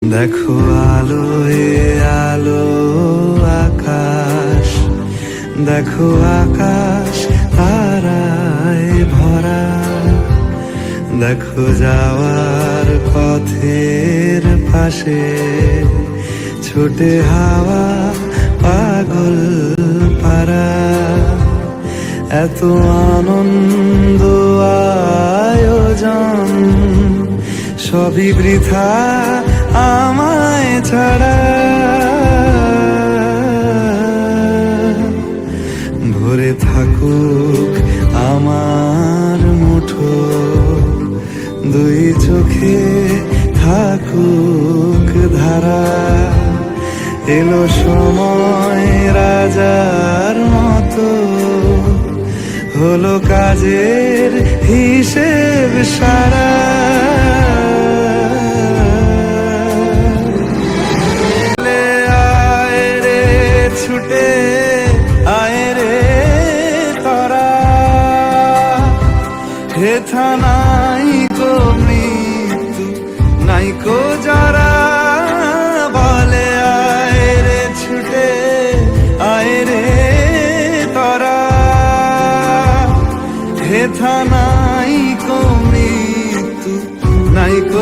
দেখো আলোয় আলো আকাশ, দেখো আকাশ তারায় ভরা, দেখো যাওয়ার পথের পাশে ছোটে হাওয়া পাগল পারা। এত আনন্দ আয়োজন সবই বৃথা আমায় ছাড়া। ভরে থাকুক আমার মুঠো, দুই চোখে থাকুক ধারা। এলো সময় রাজার মতো, হলো কাজের হিসেব সারা। আয় রে ছুটে আয় রে তারা, হেথা নাই কো মৃত্যু নাই কো যারা। বলে আয় রে ছুটে আয় রে তারা, হেথা নাই কো মৃত্যু নাই কো